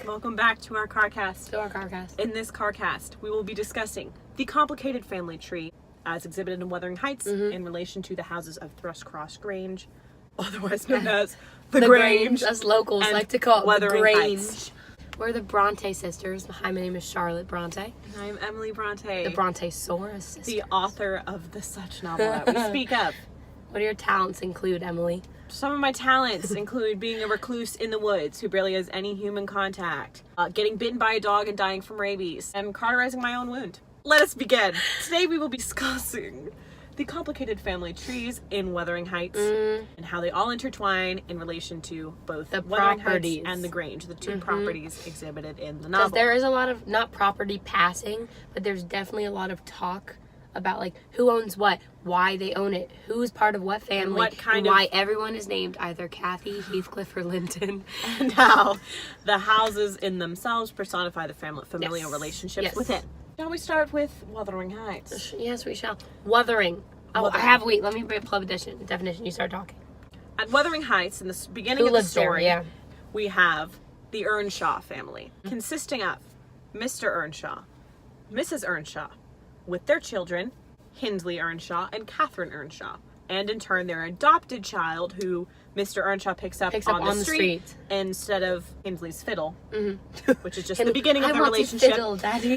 Welcome back to our CarCast. In this CarCast, we will be discussing the complicated family tree as exhibited in Wuthering Heights in relation to the houses of Thrushcross Grange, otherwise known as the Grange. Us locals like to call it Wuthering the Grange. Heights. We're the Bronte sisters. Hi, my name is Charlotte Bronte. And I'm Emily Bronte. The Bronte-saurus sisters. The author of the such novel that we speak of. What do your talents include, Emily? Some of my talents include being a recluse in the woods who barely has any human contact, getting bitten by a dog and dying from rabies, and cauterizing my own wound. Let us begin. Today we will be discussing the complicated family trees in Wuthering Heights and how they all intertwine in relation to both the Wuthering properties Heights and the Grange, the two properties exhibited in the novel. Because there is a lot of, not property passing, but there's definitely a lot of talk about like who owns what, why they own it, who's part of what family, and why everyone is named either Kathy, Heathcliff, or Linton, and how the houses in themselves personify the familial relationships within. Shall we start with Wuthering Heights? Yes, we shall. Wuthering. Oh, let me pull up a definition. You start talking. At Wuthering Heights, in the beginning of the story, there, we have the Earnshaw family, consisting of Mr. Earnshaw, Mrs. Earnshaw, with their children, Hindley Earnshaw and Catherine Earnshaw, and in turn their adopted child, who Mr. Earnshaw picks up on the street instead of Hindley's fiddle, which is just the beginning of the relationship,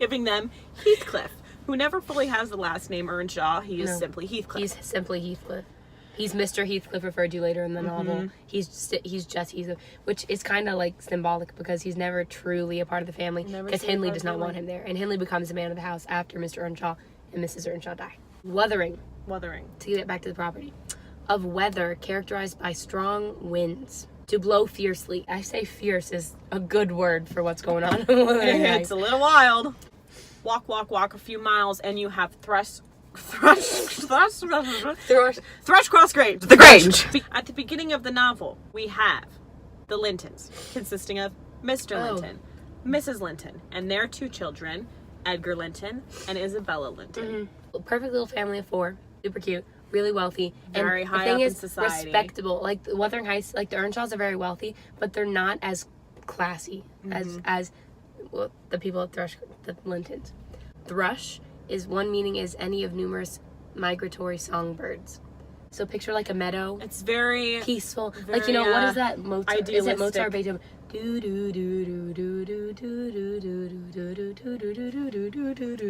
giving them Heathcliff, who never fully has the last name Earnshaw. He is simply Heathcliff. He's simply Heathcliff. He's Mr. Heathcliff referred to later in the novel. Which is kind of like symbolic because he's never truly a part of the family because Hindley does not want him there, and Hindley becomes the man of the house after Mr. Earnshaw and Mrs. Earnshaw die. Wuthering. To get back to the property. Of weather characterized by strong winds. To blow fiercely. I say fierce is a good word for what's going on. It's a little wild. Walk a few miles and you have Thrushcross Grange. The Grange. At the beginning of the novel, we have the Lintons, consisting of Mr. Linton, Mrs. Linton, and their two children, Edgar Linton and Isabella Linton. Perfect little family of four. Super cute. Really wealthy. Very and high the thing up is, in society. Respectable. Like the Wuthering Heights, like the Earnshaws are very wealthy, but they're not as classy as the people at the Lintons. Thrush is one meaning is any of numerous migratory songbirds. So picture like a meadow. It's very peaceful. Like, what is that? Mozart? Is it Mozart, Beethoven?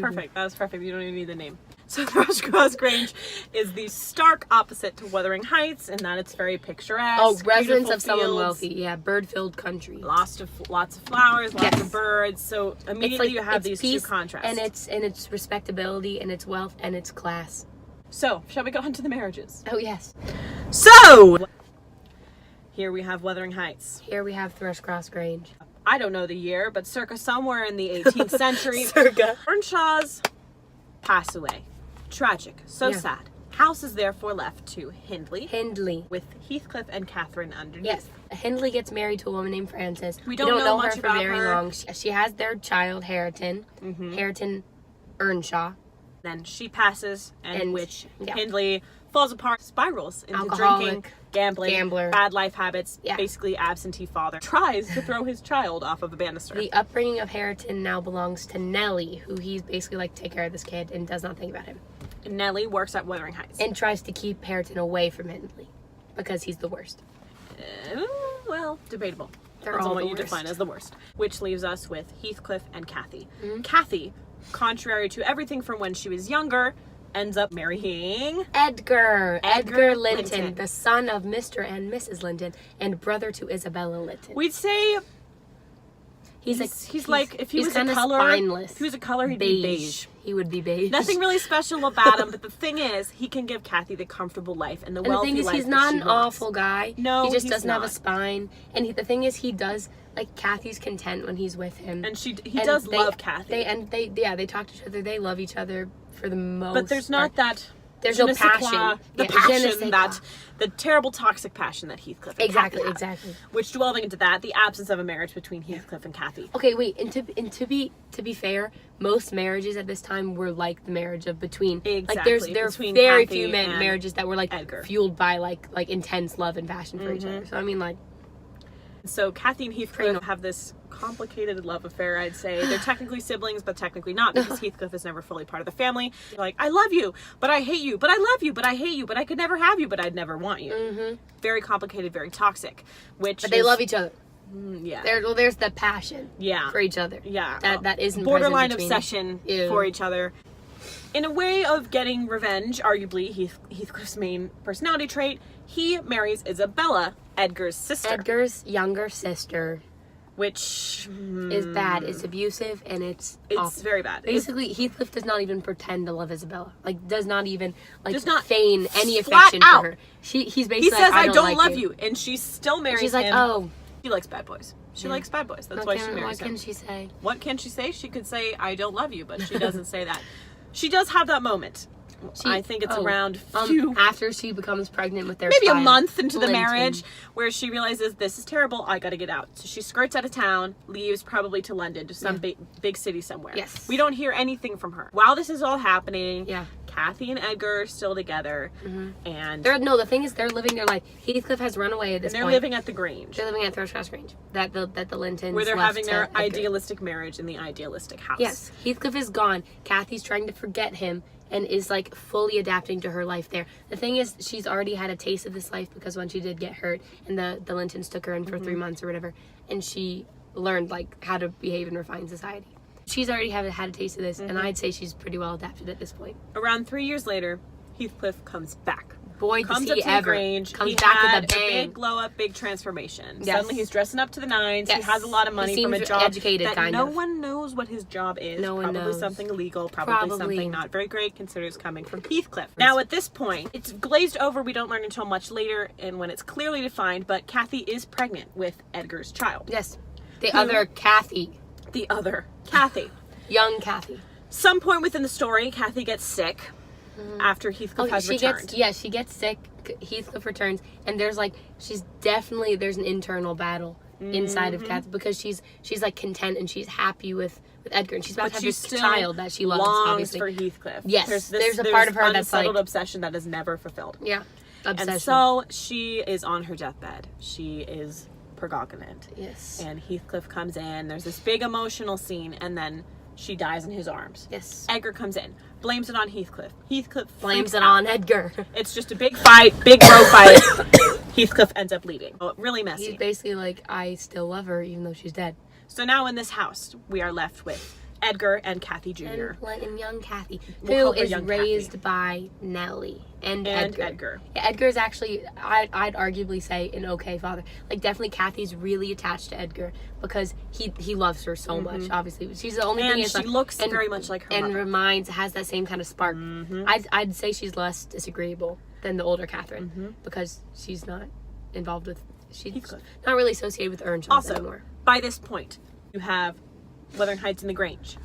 Perfect. That was perfect. You don't even need the name. So Thrushcross Grange is the stark opposite to Wuthering Heights in that it's very picturesque. Oh, residence of someone wealthy. Yeah, bird-filled country. Lots of flowers, lots of birds. So immediately you have these two contrasts. And it's respectability, and it's wealth, and it's class. So, shall we go on to the marriages? Oh, yes. So, here we have Wuthering Heights. Here we have Thrushcross Grange. I don't know the year, but circa somewhere in the 18th century. Earnshaws pass away. Tragic. So sad. House is therefore left to Hindley. With Heathcliff and Catherine underneath. Yes. Hindley gets married to a woman named Frances. We don't know much her about for very her. long. She has their child, Hareton. Hareton Earnshaw. Then she passes, and which Hindley falls apart, spirals into alcoholic, drinking, gambler, bad life habits, basically absentee father. Tries to throw his child off of a banister. The upbringing of Hareton now belongs to Nellie, who he's basically like, take care of this kid and does not think about him. And Nellie works at Wuthering Heights. And tries to keep Hareton away from Hindley because he's the worst. Well, debatable. They're all all what the you worst. Define as the worst. Which leaves us with Heathcliff and Kathy. Kathy, contrary to everything from when she was younger, ends up marrying Edgar Linton, the son of Mr. and Mrs. Linton and brother to Isabella Linton. We'd say he's like if he was a color, spineless. If he was a color, he'd be beige. He would be beige. Nothing really special about him, but the thing is, he can give Kathy the comfortable life and wealthy life. He's not an awful guy. No, he just doesn't have a spine. And the thing is, he does like Kathy's content when he's with him, and he does love Kathy. They talk to each other. They love each other for the most. But there's not that. There's no passion. The terrible toxic passion that Heathcliff and Kathy have. Exactly. Which, delving into that, the absence of a marriage between Heathcliff and Kathy. Okay, wait. And to be fair, most marriages at this time were like the marriage of between. Exactly. Like there are between very Kathy few marriages that were like Edgar. fueled by like intense love and passion for each other. So I mean, like. So Kathy and Heathcliff have this complicated love affair, I'd say. They're technically siblings, but technically not, because Heathcliff is never fully part of the family. Like, I love you, but I hate you, but I love you, but I hate you, but I could never have you, but I'd never want you. Mm-hmm. Very complicated, very toxic. But they love each other. Yeah. There's the passion. Yeah. For each other. Yeah. That isn't borderline obsession for each other. In a way of getting revenge, arguably Heathcliff's main personality trait, he marries Isabella, Edgar's sister. Edgar's younger sister. Which is bad. It's abusive, and it's awful. Very bad. Basically, Heathcliff does not even pretend to love Isabella. Like, does not even feign any flat affection out. for her. He's basically he says, I don't love you, and she still marries him. She's like, oh, she likes bad boys. She likes bad boys. That's why she marries him. What can she say? What can she say? She could say, I don't love you, but she doesn't say that. She does have that moment. I think it's around after she becomes pregnant with their maybe child, a month into the marriage, where she realizes this is terrible. I got to get out. So she skirts out of town, leaves probably to London, to some big city somewhere. Yes. We don't hear anything from her while this is all happening. Yeah. Kathy and Edgar are still together, and the thing is, they're living their life. Heathcliff has run away at this point. They're living at the Grange. They're living at Thrushcross Grange. That the Lintons where they're left having their Edgar. idealistic marriage in the idealistic house. Yes. Heathcliff is gone. Kathy's trying to forget him and is like fully adapting to her life there. The thing is, she's already had a taste of this life, because when she did get hurt and the Lintons took her in for 3 months or whatever, and she learned like how to behave in refined society. She's already had a taste of this, and I'd say she's pretty well adapted at this point. Around 3 years later, Heathcliff comes back. Boy, comes does he up to ever. The Grange. Comes he back had with a bang. Big glow up, big transformation. Yes. Suddenly he's dressing up to the nines. Yes. He has a lot of money He from a seems job educated, that kind no of. one knows what his job is. No one probably knows. Something illegal. Probably something not very great, considers coming from Heathcliff. Now at this point, it's glazed over. We don't learn until much later, and when it's clearly defined. But Kathy is pregnant with Edgar's child. Yes. The other Kathy. The other Kathy. Young Kathy. Some point within the story, Kathy gets sick after Heathcliff has returned. She gets sick. Heathcliff returns, and there's an internal battle inside of Kathy, because she's like content and she's happy with Edgar, and she's about to have this child that she loves. Longs obviously for Heathcliff. Yes, there's a part of her that's like obsession that is never fulfilled. Yeah, obsession. And so she is on her deathbed. She is pregnant. Yes. And Heathcliff comes in. There's this big emotional scene, and then she dies in his arms. Yes. Edgar comes in, blames it on Heathcliff. Heathcliff blames it on Edgar. It's just a big fight, big bro fight. Heathcliff ends up leaving. Oh, really messy. He's basically like, I still love her even though she's dead. So now in this house, we are left with Edgar and Kathy Jr. And young Kathy, We'll who is raised by Nellie and Edgar. Yeah, Edgar's actually, I'd arguably say, an okay father. Like, definitely Kathy's really attached to Edgar because he loves her so much, obviously. She's the only thing is, she looks very much like her mother. Has that same kind of spark. I'd say she's less disagreeable than the older Catherine because she's not involved with, she's not really associated with Earnshaw anymore. By this point, you have Wuthering Heights and the Grange.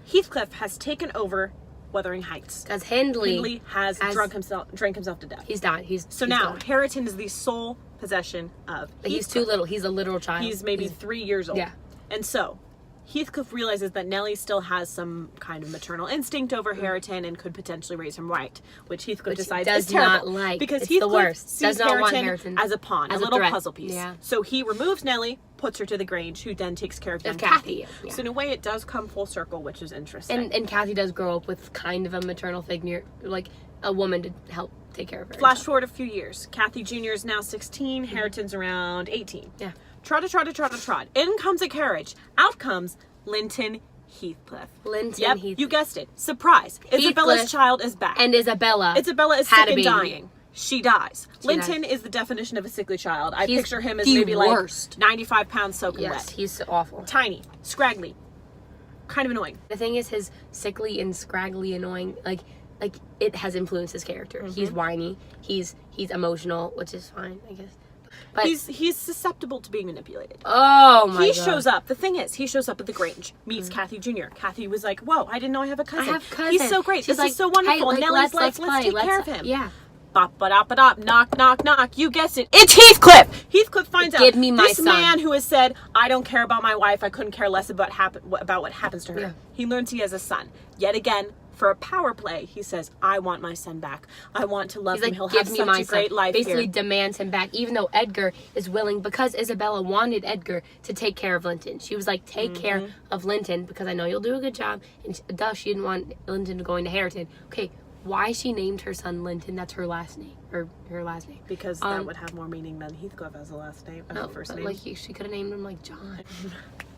Heathcliff has taken over Wuthering Heights because Hindley has drank himself to death. He's died. He's now gone. Harrington is the sole possession of Heathcliff. He's too little. He's a literal child. He's maybe 3 years old. Yeah. And so Heathcliff realizes that Nellie still has some kind of maternal instinct over Harrington and could potentially raise him right, which Heathcliff decides is terrible. Because Heathcliff the worst. sees does not want Harrington as a pawn, as a little threat. puzzle piece. Yeah. So he removes Nellie, puts her to the Grange, who then takes care of young Kathy. Yeah. So in a way, it does come full circle, which is interesting. And Kathy does grow up with kind of a maternal figure, like a woman to help take care of her. Flash forward a few years. Kathy Jr. is now 16. Harrington's around 18. Yeah. Trot. In comes a carriage. Out comes Linton Heathcliff. Heathcliff. You guessed it. Surprise. Isabella's child is back. And Isabella is sick and dying. She dies. Linton is the definition of a sickly child. I picture him as maybe worst. like 95 pounds soaking wet. Yes, he's awful. Tiny, scraggly, kind of annoying. The thing is, his sickly and scraggly annoying, like it has influenced his character. He's whiny. He's emotional, which is fine, I guess. But he's susceptible to being manipulated. Oh my god. He shows up. The thing is, he shows up at the Grange, meets Kathy Jr. Kathy was like, "Whoa, I didn't know I have a cousin. I have a cousin. He's so great. She's this is so wonderful." Hey, Nellie's like, let's take care of him. Yeah. Bop-ba-dop-ba-dop, knock, knock, knock. You guessed it. It's Heathcliff! Heathcliff finds out Give me my this son. man who has said, I don't care about my wife, I couldn't care less about what happens to her. Yeah. He learns he has a son. Yet again, for a power play, he says, I want my son back. I want to love He's him. like, He'll give have me such my a great son. life Basically here. demands him back, even though Edgar is willing, because Isabella wanted Edgar to take care of Linton. She was like, take care of Linton, because I know you'll do a good job. And she didn't want Linton to go into Harrington. Okay, why she named her son Linton? That's her last name, or her last name. Because that would have more meaning than Heathcliff as a last name, as a first name. Like she could have named him like John.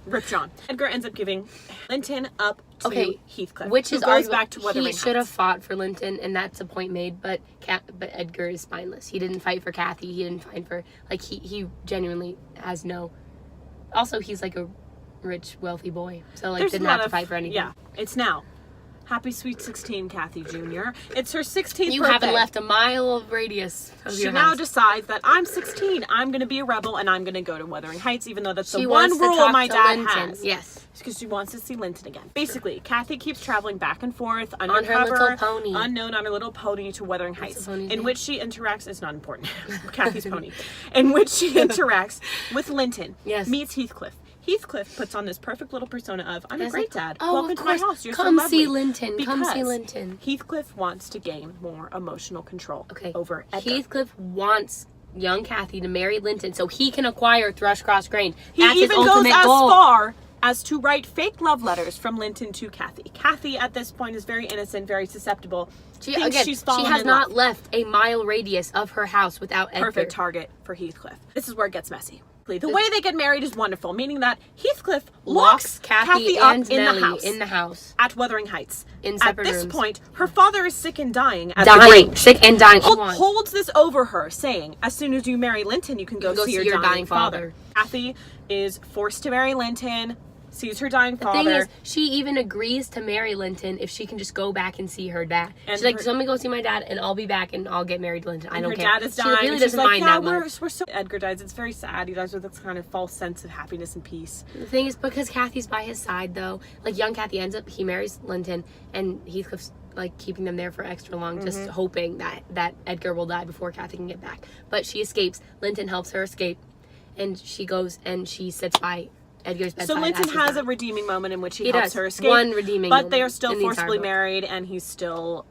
Rip John. Edgar ends up giving Linton up to Heathcliff, which is goes back to Wuthering He Heights. should have fought for Linton, and that's a point made. But Edgar is spineless. He didn't fight for Kathy. He didn't fight for he genuinely has no. Also, he's like a rich, wealthy boy, so like didn't have to fight for anything. Yeah, it's now. Happy Sweet 16, Kathy Jr. It's her 16th You birthday. haven't left a mile of radius of She your now house. decides that I'm 16. I'm going to be a rebel and I'm going to go to Wuthering Heights, even though that's She the one wants to rule talk my to dad Linton. has. Yes. Because she wants to see Linton again. Basically, Kathy keeps traveling back and forth her undercover, little pony. unknown on her little pony to Wuthering What's Heights, the pony's in name? which she interacts. It's not important. Kathy's pony, in which she interacts with Linton. Yes. Meets Heathcliff. Heathcliff puts on this perfect little persona of, I'm a Yes, great like, dad. oh, Welcome of to my course. house. You're Come so see lovely. Linton. Come see Because Linton. Heathcliff wants to gain more emotional control over Edgar. Heathcliff wants young Kathy to marry Linton so he can acquire Thrushcross Grange. He That's even his goes ultimate as goal. far as to write fake love letters from Linton to Kathy. Kathy, at this point, is very innocent, very susceptible. She She's fallen has in not love. left a mile radius of her house without Edgar. Perfect target for Heathcliff. This is where it gets messy. The way they get married is wonderful, meaning that Heathcliff locks Kathy up and in Nellie the house. in the house. At Wuthering Heights. In At separate this rooms. point, her father is sick and dying at the Dying. Grange. Sick and dying. Holds this over her, saying, as soon as you marry Linton, you can go see your dying father. Kathy is forced to marry Linton, sees her dying The father. thing is, she even agrees to marry Linton if she can just go back and see her dad. And She's like, her- let me go see my dad, and I'll be back, and I'll get married to Linton. I don't her care. dad is She dying. really and doesn't she's like, mind yeah, that much. we're so. Edgar dies. It's very sad. He dies with this kind of false sense of happiness and peace. The thing is, because Kathy's by his side, though, like young Kathy ends up, he marries Linton, and Heathcliff's like keeping them there for extra long, just hoping that Edgar will die before Kathy can get back. But she escapes. Linton helps her escape, and she goes and she sits by Edgar's bedside. So Linton as he's has a dying. redeeming moment in which he He helps does. her escape. One redeeming but they moment are still in the entire forcibly book. married, and he's still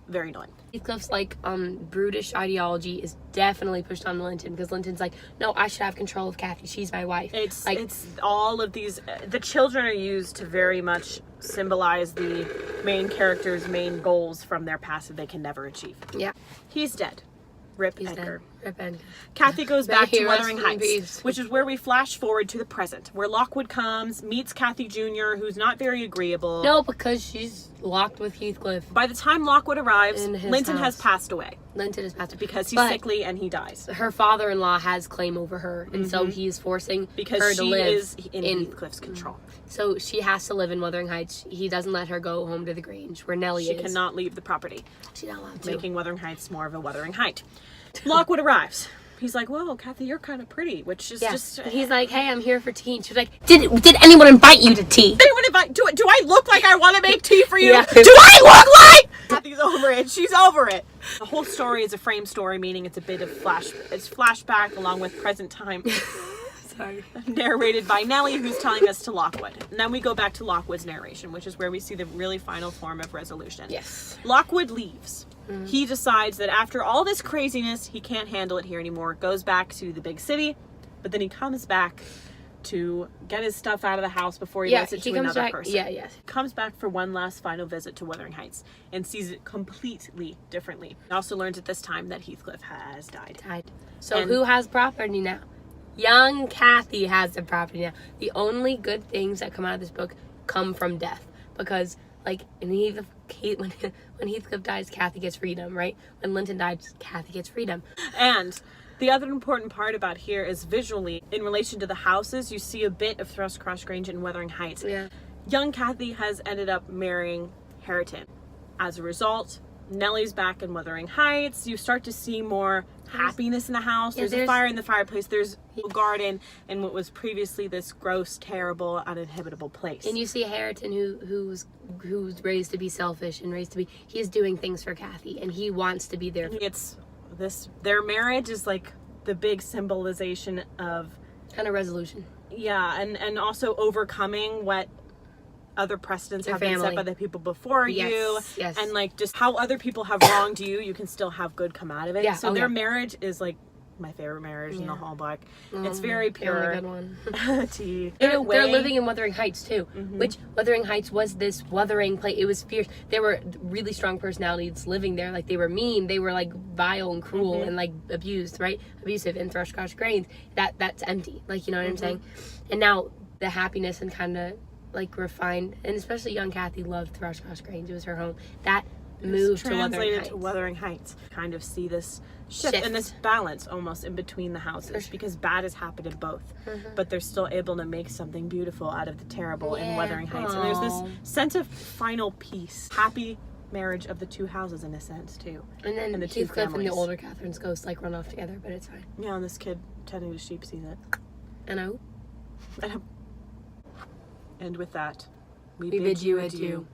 very annoying. Heathcliff's like brutish ideology is definitely pushed on Linton because Linton's like, no, I should have control of Kathy. She's my wife. It's like it's all of these. The children are used to very much symbolize the main character's main goals from their past that they can never achieve. yeah, He's dead. Rip he's Edgar. dead. Rip Edgar. Kathy goes May back he to rest Wuthering in Heights, peace. which is where we flash forward to the present, where Lockwood comes, meets Kathy Jr., who's not very agreeable. No, because she's locked with Heathcliff. By the time Lockwood arrives, In his Linton has house. passed away Linton is passed because he's But sickly and he dies. her father-in-law has claim over her, and so he's forcing Because her to she live is in Heathcliff's control. So she has to live in Wuthering Heights. He doesn't let her go home to the Grange where Nellie She is. cannot leave the property, She's not allowed to. making Wuthering Heights more of a Wuthering Height. Lockwood arrives. He's like, "Whoa, Kathy, you're kind of pretty," which is Yeah. just. And he's like, hey, I'm here for tea. She's like, did anyone invite you to tea? Anyone invite? Do I look like I want to make tea for you? Yeah. Do I look like? Kathy's over it. She's over it. The whole story is a frame story, meaning it's a bit of it's flashback along with present time. Sorry. Narrated by Nellie, who's telling us to Lockwood. And then we go back to Lockwood's narration, which is where we see the really final form of resolution. Yes. Lockwood leaves. He decides that after all this craziness, he can't handle it here anymore. Goes back to the big city, but then he comes back to get his stuff out of the house before he does it to another person. Yeah, yes. Comes back for one last final visit to Wuthering Heights and sees it completely differently. He also learns at this time that Heathcliff has died. So And- who has property now? Young Kathy has the property now. The only good things that come out of this book come from death. Because, like, when Heathcliff dies, Kathy gets freedom, right? When Linton dies, Kathy gets freedom. And the other important part about here is visually, in relation to the houses, you see a bit of Thrushcross Grange and Wuthering Heights. Yeah. Young Kathy has ended up marrying Harrington. As a result, Nellie's back in Wuthering Heights. You start to see more happiness in the house. Yeah, there's a fire in the fireplace. There's a garden in what was previously this gross, terrible, uninhabitable place. And you see Harrington, who's raised to be selfish and raised to be, he is doing things for Kathy, and he wants to be there. Their marriage is like the big symbolization of kind of resolution. Yeah, and also overcoming what other precedents have been set by the people before you, and like just how other people have wronged you, you can still have good come out of it. So their marriage is like my favorite marriage in the whole book. It's very pure. Good one. They're living in Wuthering Heights too, which Wuthering Heights was this wuthering place. It was fierce. There were really strong personalities living there. Like they were mean, they were like vile and cruel and like abusive in Thrushcross Grange. That's empty. Like, you know what I'm saying? And now the happiness and kind of like refined, and especially young Kathy loved Thrushcross Grange. It was her home. That moved to Wuthering Heights. Kind of see this shift and this balance almost in between the houses, because bad has happened in both, but they're still able to make something beautiful out of the terrible in Wuthering Heights. And there's this sense of final peace, happy marriage of the two houses in a sense too. And then the Heathcliff and the older Catherine's ghost like run off together, but it's fine. Yeah, and this kid tending to sheep sees it. And and with that, we bid you adieu.